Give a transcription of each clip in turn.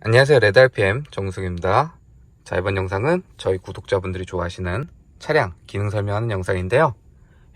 안녕하세요, 레드RPM 정우승입니다. 자, 이번 영상은 저희 구독자분들이 좋아하시는 차량 기능 설명하는 영상인데요.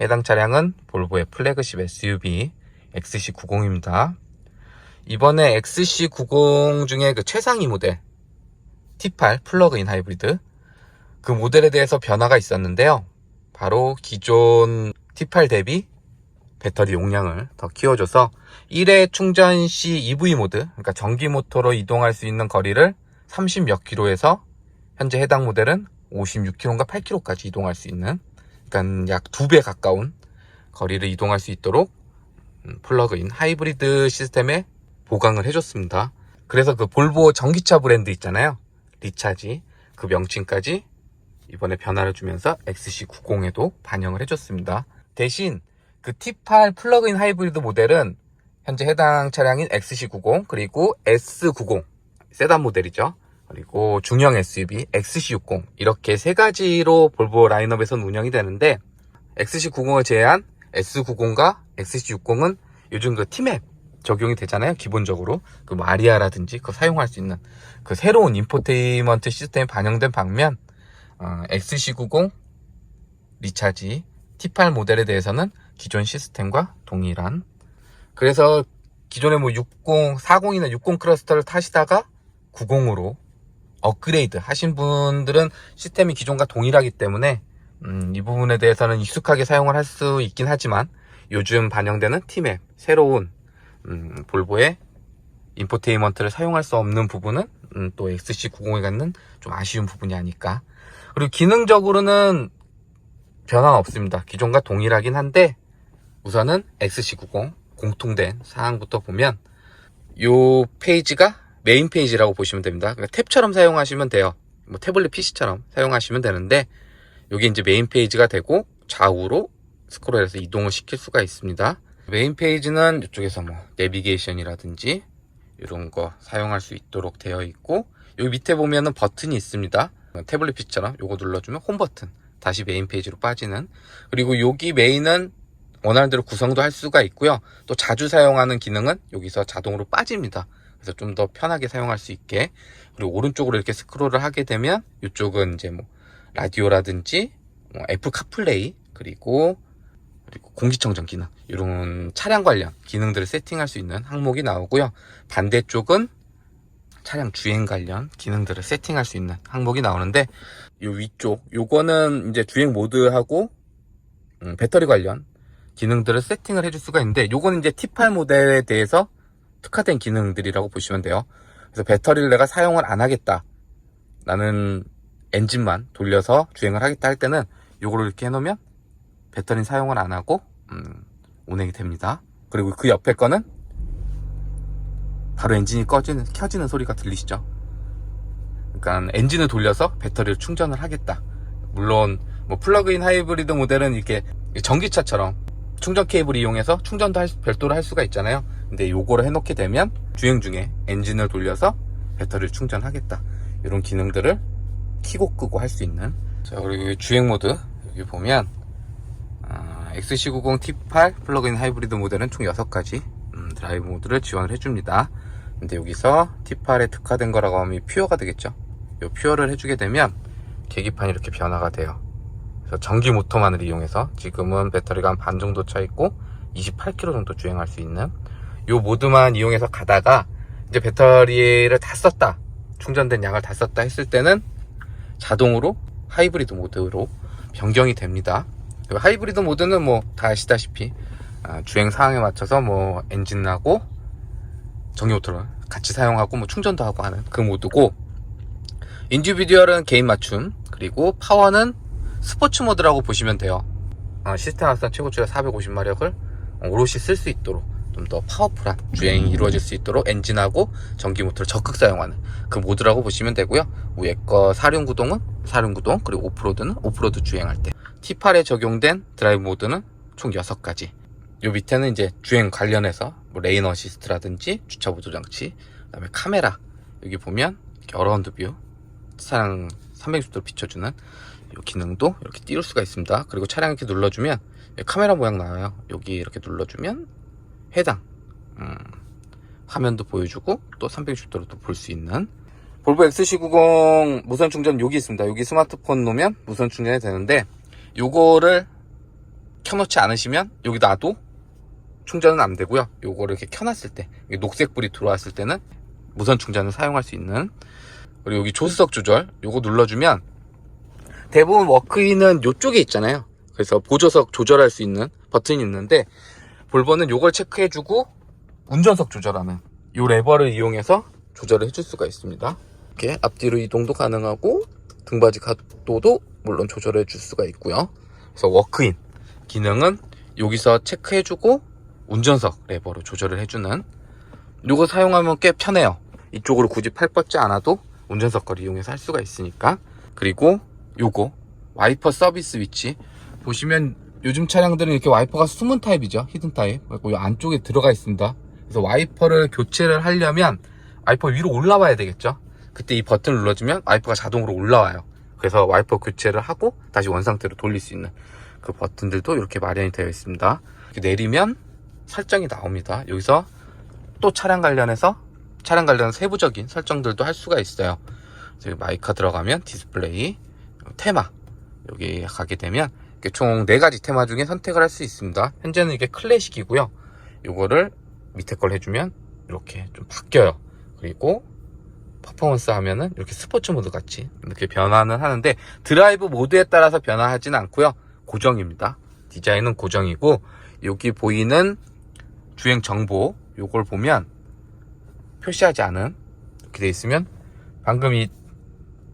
해당 차량은 볼보의 플래그십 SUV XC90입니다. 이번에 XC90 중에 그 최상위 모델 T8 플러그인 하이브리드, 그 모델에 대해서 변화가 있었는데요. 바로 기존 T8 대비 배터리 용량을 더 키워줘서 1회 충전 시 EV 모드, 그러니까 전기 모터로 이동할 수 있는 거리를 30몇 킬로에서 현재 해당 모델은 56킬로인가 8킬로까지 이동할 수 있는, 그러니까 약 2배 가까운 거리를 이동할 수 있도록 플러그인 하이브리드 시스템에 보강을 해줬습니다. 그래서 그 볼보 전기차 브랜드 있잖아요, 리차지, 그 명칭까지 이번에 변화를 주면서 XC90에도 반영을 해줬습니다. 대신 그 T8 플러그인 하이브리드 모델은 현재 해당 차량인 XC90 그리고 S90 세단 모델이죠. 그리고 중형 SUV XC60 이렇게 세 가지로 볼보 라인업에서는 운영이 되는데, XC90을 제외한 S90과 XC60은 요즘 그 T맵 적용이 되잖아요. 기본적으로 그 마리아라든지 그거 사용할 수 있는 그 새로운 인포테인먼트 시스템이 반영된 반면, XC90 리차지 T8 모델에 대해서는 기존 시스템과 동일한, 그래서 기존에 뭐 60, 40이나 60 클러스터를 타시다가 90으로 업그레이드 하신 분들은 시스템이 기존과 동일하기 때문에 이 부분에 대해서는 익숙하게 사용을 할 수 있긴 하지만, 요즘 반영되는 T맵 새로운 볼보의 인포테인먼트를 사용할 수 없는 부분은 또 XC90에 갖는 좀 아쉬운 부분이 아닐까. 그리고 기능적으로는 변화가 없습니다. 기존과 동일하긴 한데, 우선은 XC90 공통된 사항부터 보면 요 페이지가 메인 페이지라고 보시면 됩니다. 그러니까 탭처럼 사용하시면 돼요. 뭐 태블릿 PC처럼 사용하시면 되는데, 여기 이제 메인 페이지가 되고 좌우로 스크롤해서 이동을 시킬 수가 있습니다. 메인 페이지는 이쪽에서 뭐 내비게이션이라든지 이런 거 사용할 수 있도록 되어 있고, 여기 밑에 보면은 버튼이 있습니다. 태블릿 PC처럼 요거 눌러주면 홈 버튼, 다시 메인 페이지로 빠지는. 그리고 여기 메인은 원하는 대로 구성도 할 수가 있고요. 또 자주 사용하는 기능은 여기서 자동으로 빠집니다. 그래서 좀 더 편하게 사용할 수 있게. 그리고 오른쪽으로 이렇게 스크롤을 하게 되면 이쪽은 이제 뭐 라디오라든지 뭐 애플 카플레이, 그리고 공기청정 기능, 이런 차량 관련 기능들을 세팅할 수 있는 항목이 나오고요. 반대쪽은 차량 주행 관련 기능들을 세팅할 수 있는 항목이 나오는데, 요 위쪽 요거는 이제 주행 모드하고 배터리 관련 기능들을 세팅을 해줄 수가 있는데, 요거는 이제 T8 모델에 대해서 특화된 기능들이라고 보시면 돼요. 그래서 배터리를 내가 사용을 안 하겠다, 나는 엔진만 돌려서 주행을 하겠다 할 때는 요거를 이렇게 해놓으면 배터리는 사용을 안 하고 운행이 됩니다. 그리고 그 옆에 거는 바로 엔진이 켜지는 소리가 들리시죠? 그러니까 엔진을 돌려서 배터리를 충전을 하겠다. 물론 뭐 플러그인 하이브리드 모델은 이렇게 전기차처럼 충전 케이블을 이용해서 충전도 별도로 할 수가 있잖아요. 근데 요거를 해놓게 되면 주행 중에 엔진을 돌려서 배터리를 충전하겠다, 이런 기능들을 켜고 끄고 할 수 있는. 자, 그리고 주행 모드 여기 보면 XC90 T8 플러그인 하이브리드 모델은 총 6가지 드라이브 모드를 지원을 해줍니다. 근데 여기서 T8에 특화된 거라고 하면 퓨어가 되겠죠. 이 퓨어를 해주게 되면 계기판이 이렇게 변화가 돼요. 그래서 전기 모터만을 이용해서 지금은 배터리가 한 반 정도 차 있고 28km 정도 주행할 수 있는 이 모드만 이용해서 가다가, 이제 배터리를 다 썼다, 충전된 양을 다 썼다 했을 때는 자동으로 하이브리드 모드로 변경이 됩니다. 하이브리드 모드는 뭐 다 아시다시피 주행 상황에 맞춰서 뭐 엔진하고 전기 모터를 같이 사용하고 뭐 충전도 하고 하는 그 모드고, 인디비듀얼은 개인 맞춤, 그리고 파워는 스포츠 모드라고 보시면 돼요. 시스템 합산 최고출력 450마력을 오롯이 쓸 수 있도록, 좀 더 파워풀한 주행이 이루어질 수 있도록 엔진하고 전기 모터를 적극 사용하는 그 모드라고 보시면 되고요. 위에 거 사륜구동은 사륜구동, 그리고 오프로드는 오프로드 주행할 때. T8에 적용된 드라이브 모드는 총 6가지. 요 밑에는 이제 주행 관련해서 뭐 레인 어시스트라든지 주차 보조 장치, 그 다음에 카메라, 여기 보면 이렇게 어라운드 뷰, 차량 360도로 비춰주는 이 기능도 이렇게 띄울 수가 있습니다. 그리고 차량 이렇게 눌러주면 카메라 모양 나와요. 여기 이렇게 눌러주면 해당 화면도 보여주고 또 360도로 또 볼 수 있는 볼보 XC90 무선 충전 여기 있습니다. 여기 스마트폰 놓으면 무선 충전이 되는데 요거를 켜놓지 않으시면 여기 놔도 충전은 안 되고요. 요거를 이렇게 켜놨을 때 녹색불이 들어왔을 때는 무선 충전을 사용할 수 있는, 그리고 여기 조수석 조절 요거 눌러주면 대부분 워크인은 요쪽에 있잖아요. 그래서 보조석 조절할 수 있는 버튼이 있는데 볼보는 요걸 체크해주고 운전석 조절하는 요 레버를 이용해서 조절을 해줄 수가 있습니다. 이렇게 앞뒤로 이동도 가능하고 등받이 각도도 물론 조절해 줄 수가 있고요. 그래서 워크인 기능은 여기서 체크해주고 운전석 레버로 조절을 해주는, 요거 사용하면 꽤 편해요. 이쪽으로 굳이 팔 뻗지 않아도 운전석 거를 이용해서 할 수가 있으니까. 그리고 요거 와이퍼 서비스 위치 보시면 요즘 차량들은 이렇게 와이퍼가 숨은 타입이죠. 히든 타입. 그리고 이 안쪽에 들어가 있습니다. 그래서 와이퍼를 교체를 하려면 와이퍼 위로 올라와야 되겠죠. 그때 이 버튼을 눌러주면 와이퍼가 자동으로 올라와요. 그래서 와이퍼 교체를 하고 다시 원상태로 돌릴 수 있는 그 버튼들도 이렇게 마련이 되어 있습니다. 이렇게 내리면 설정이 나옵니다. 여기서 또 차량 관련 세부적인 설정들도 할 수가 있어요. 마이카 들어가면 디스플레이, 테마 여기 가게 되면 총 4가지 테마 중에 선택을 할 수 있습니다. 현재는 이게 클래식이고요. 요거를 밑에 걸 해주면 이렇게 좀 바뀌어요. 그리고 퍼포먼스 하면은 이렇게 스포츠 모드 같이 이렇게 변화는 하는데 드라이브 모드에 따라서 변화하지는 않고요. 고정입니다. 디자인은 고정이고 여기 보이는 주행 정보 요걸 보면 표시하지 않은 이렇게 돼 있으면 방금 이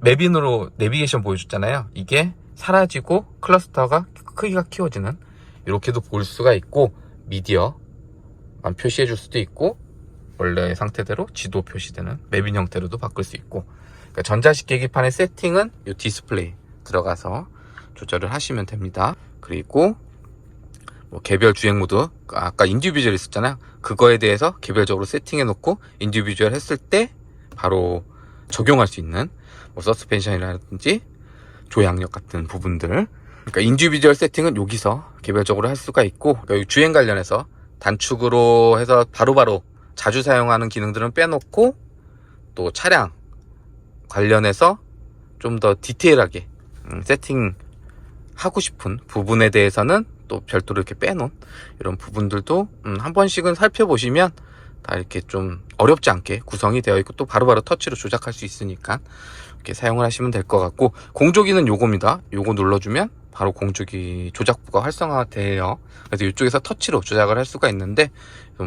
맵인으로 내비게이션 보여줬잖아요. 이게 사라지고 클러스터가 크기가 키워지는 이렇게도 볼 수가 있고, 미디어만 표시해 줄 수도 있고 원래 상태대로 지도 표시되는 맵인 형태로도 바꿀 수 있고, 그러니까 전자식 계기판의 세팅은 이 디스플레이 들어가서 조절을 하시면 됩니다. 그리고 뭐 개별 주행 모드, 아까 인디비주얼 있었잖아요. 그거에 대해서 개별적으로 세팅해 놓고 인디비주얼 했을 때 바로 적용할 수 있는 뭐 서스펜션이라든지 조향력 같은 부분들, 그러니까 인디비주얼 세팅은 여기서 개별적으로 할 수가 있고, 여기 주행 관련해서 단축으로 해서 바로바로 자주 사용하는 기능들은 빼놓고 또 차량 관련해서 좀 더 디테일하게 세팅하고 싶은 부분에 대해서는 또 별도로 이렇게 빼놓은 이런 부분들도 한 번씩은 살펴보시면 다 이렇게 좀 어렵지 않게 구성이 되어 있고 또 바로바로 터치로 조작할 수 있으니까 이렇게 사용을 하시면 될 것 같고, 공조기는 요겁니다. 요거 눌러주면 바로 공조기 조작부가 활성화돼요. 그래서 이쪽에서 터치로 조작을 할 수가 있는데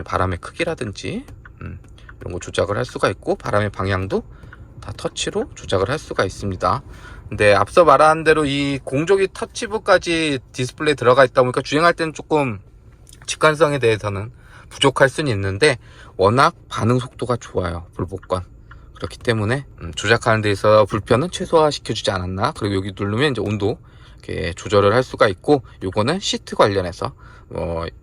바람의 크기라든지 이런 거 조작을 할 수가 있고 바람의 방향도 다 터치로 조작을 할 수가 있습니다. 근데 앞서 말한 대로 이 공조기 터치부까지 디스플레이 들어가 있다 보니까 주행할 때는 조금 직관성에 대해서는 부족할 수는 있는데 워낙 반응 속도가 좋아요. 볼보건. 그렇기 때문에 조작하는 데 있어서 불편은 최소화 시켜주지 않았나. 그리고 여기 누르면 이제 온도 이렇게 조절을 할 수가 있고, 요거는 시트 관련해서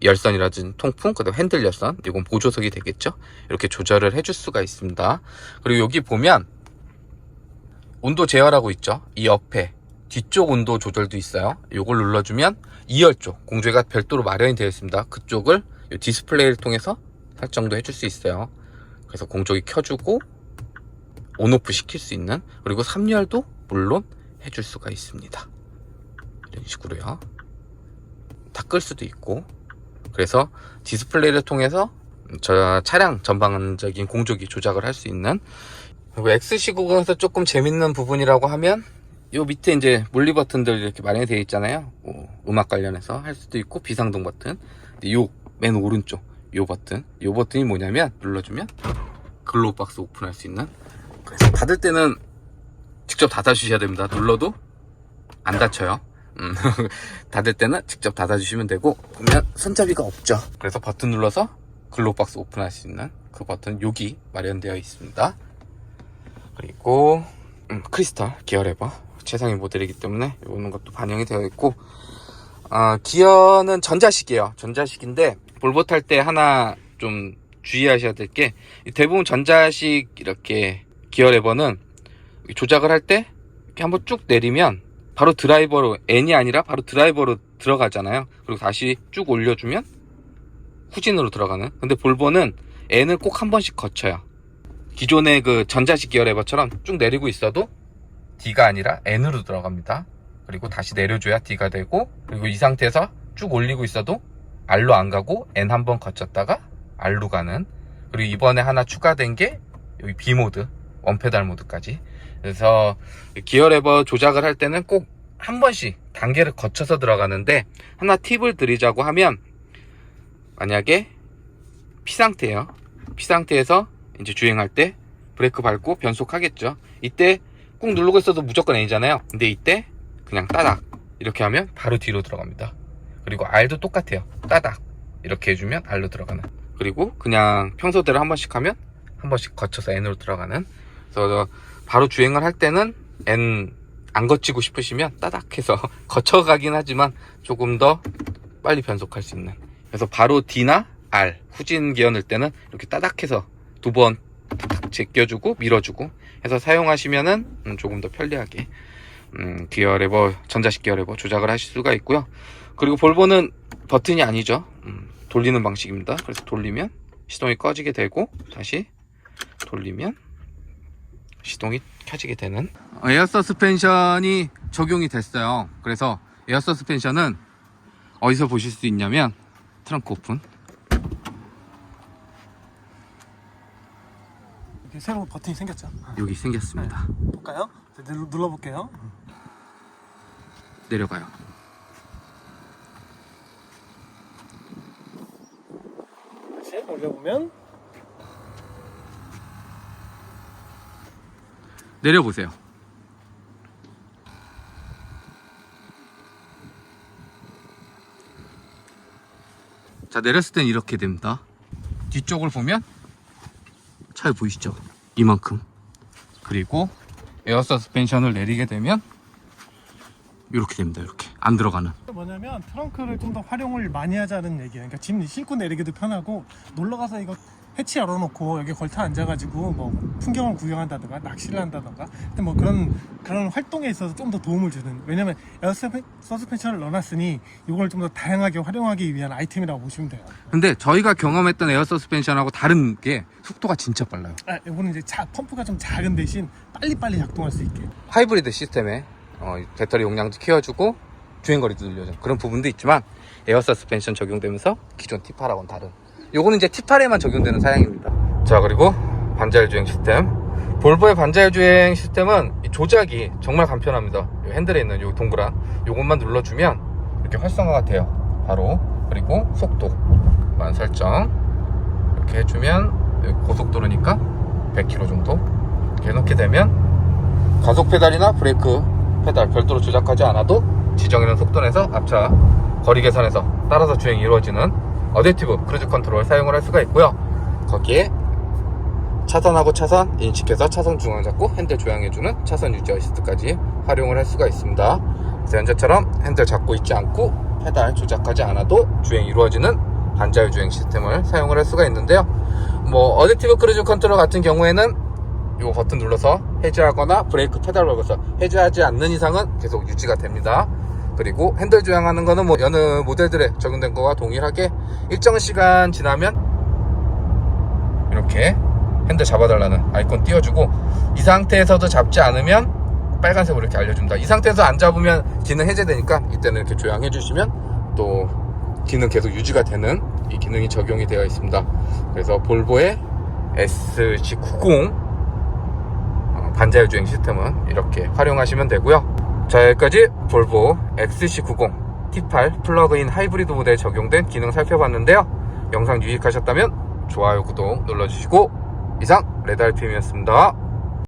열선이라든지 통풍, 그다음 핸들 열선, 이건 보조석이 되겠죠. 이렇게 조절을 해줄 수가 있습니다. 그리고 여기 보면 온도 제어라고 있죠. 이 옆에 뒤쪽 온도 조절도 있어요. 요걸 눌러주면 2열 쪽 공조기가 별도로 마련이 되어 있습니다. 그쪽을 이 디스플레이를 통해서 설정도 해줄 수 있어요. 그래서 공조기 켜주고 온오프 시킬 수 있는, 그리고 3열도 물론 해줄 수가 있습니다. 이런 식으로요. 다 끌 수도 있고, 그래서 디스플레이를 통해서 저 차량 전반적인 공조기 조작을 할 수 있는. 그리고 XC90에서 조금 재밌는 부분이라고 하면 요 밑에 이제 물리 버튼들 이렇게 마련이 되어 있잖아요. 음악 관련해서 할 수도 있고 비상등 버튼. 근데 요 맨 오른쪽 요 버튼이 뭐냐면 눌러주면 글로우 박스 오픈할 수 있는. 그래서 닫을 때는 직접 닫아주셔야 됩니다. 눌러도 안 닫혀요. 닫을 때는 직접 닫아주시면 되고, 보면 손잡이가 없죠. 그래서 버튼 눌러서 글로우 박스 오픈할 수 있는 그 버튼 여기 마련되어 있습니다. 그리고 크리스탈 기어 레버 최상위 모델이기 때문에 이런 것도 반영이 되어 있고, 기어는 전자식이에요. 전자식인데 볼보 탈 때 하나 좀 주의하셔야 될 게, 대부분 전자식 이렇게 기어 레버는 조작을 할 때 이렇게 한번 쭉 내리면 바로 드라이버로, N이 아니라 바로 드라이버로 들어가잖아요. 그리고 다시 쭉 올려주면 후진으로 들어가는. 근데 볼보는 N을 꼭 한 번씩 거쳐요. 기존의 그 전자식 기어 레버처럼 쭉 내리고 있어도 D가 아니라 N으로 들어갑니다. 그리고 다시 내려줘야 D가 되고, 그리고 이 상태에서 쭉 올리고 있어도 R로 안 가고 N 한 번 거쳤다가 R로 가는, 그리고 이번에 하나 추가된 게 여기 B 모드, 원페달 모드까지. 그래서 기어 레버 조작을 할 때는 꼭 한 번씩 단계를 거쳐서 들어가는데, 하나 팁을 드리자고 하면, 만약에 P 상태예요. P 상태에서 이제 주행할 때 브레이크 밟고 변속하겠죠. 이때 꾹 누르고 있어도 무조건 N이잖아요. 근데 이때 그냥 따닥 이렇게 하면 바로 뒤로 들어갑니다. 그리고 R도 똑같아요. 따닥 이렇게 해주면 R로 들어가는. 그리고 그냥 평소대로 한 번씩 하면 한 번씩 거쳐서 N으로 들어가는. 그래서 바로 주행을 할 때는 N 안 거치고 싶으시면 따닥 해서 거쳐가긴 하지만 조금 더 빨리 변속할 수 있는. 그래서 바로 D나 R 후진 기어 넣을 때는 이렇게 따닥 해서 두 번 제껴주고 밀어주고 해서 사용하시면은 조금 더 편리하게 기어 레버, 전자식 기어 레버 조작을 하실 수가 있고요. 그리고 볼보는 버튼이 아니죠. 돌리는 방식입니다. 그래서 돌리면 시동이 꺼지게 되고, 다시 돌리면 시동이 켜지게 되는 에어 서스펜션이 적용이 됐어요. 그래서 에어 서스펜션은 어디서 보실 수 있냐면, 트렁크 오픈, 이렇게 새로 버튼이 생겼죠. 여기 생겼습니다. 볼까요? 눌러볼게요. 내려가요. 다시 올려보면 내려보세요. 자, 내렸을 땐 이렇게 됩니다. 뒤쪽을 보면 잘 보이시죠? 이만큼. 그리고 에어 서스펜션을 내리게 되면 이렇게 됩니다. 이렇게 안 들어가는. 뭐냐면 트렁크를 좀 더 활용을 많이 하자는 얘기예요. 그러니까 짐 싣고 내리기도 편하고, 놀러가서 이거 해치 열어놓고 여기 걸터 앉아가지고 뭐 풍경을 구경한다든가 낚시를 한다든가, 근데 뭐 그런 활동에 있어서 좀 더 도움을 주는. 왜냐면 에어 서스펜션을 넣어놨으니 이걸 좀 더 다양하게 활용하기 위한 아이템이라고 보시면 돼요. 근데 저희가 경험했던 에어 서스펜션하고 다른 게 속도가 진짜 빨라요. 이거는 이제 펌프가 좀 작은 대신 빨리빨리 작동할 수 있게. 하이브리드 시스템에 배터리 용량도 키워주고 주행거리도 늘려줘. 그런 부분도 있지만 에어 서스펜션 적용되면서 기존 T8하고는 다른, 요거는 이제 T8에만 적용되는 사양입니다. 자, 그리고 반자율 주행 시스템. 볼보의 반자율 주행 시스템은 조작이 정말 간편합니다. 요 핸들에 있는 요 동그란 요것만 눌러주면 이렇게 활성화가 돼요, 바로. 그리고 속도만 설정 이렇게 해주면, 고속도로니까 100km 정도 이렇게 해놓게 되면 가속 페달이나 브레이크 페달 별도로 조작하지 않아도 지정해놓은 속도 내에서 앞차 거리 계산에서 따라서 주행이 이루어지는 어댑티브 크루즈 컨트롤 사용을 할 수가 있고요. 거기에 차선하고 차선 인식해서 차선 중앙 잡고 핸들 조향해주는 차선 유지 어시스트까지 활용을 할 수가 있습니다. 그래서 현재처럼 핸들 잡고 있지 않고 페달 조작하지 않아도 주행이 이루어지는 반자율 주행 시스템을 사용을 할 수가 있는데요. 뭐 어댑티브 크루즈 컨트롤 같은 경우에는 이 버튼 눌러서 해제하거나 브레이크 페달 밟아서 해제하지 않는 이상은 계속 유지가 됩니다. 그리고 핸들 조향하는 거는 뭐 여느 모델들에 적용된 거와 동일하게 일정 시간 지나면 이렇게 핸들 잡아달라는 아이콘 띄워주고, 이 상태에서도 잡지 않으면 빨간색으로 이렇게 알려줍니다. 이 상태에서 안 잡으면 기능 해제되니까 이때는 이렇게 조향해 주시면 또 기능 계속 유지가 되는 이 기능이 적용이 되어 있습니다. 그래서 볼보의 SC90 반자율 주행 시스템은 이렇게 활용하시면 되고요. 자, 여기까지 볼보 XC90 T8 플러그인 하이브리드 모델에 적용된 기능 살펴봤는데요. 영상 유익하셨다면 좋아요, 구독 눌러주시고, 이상 레드알핌이었습니다.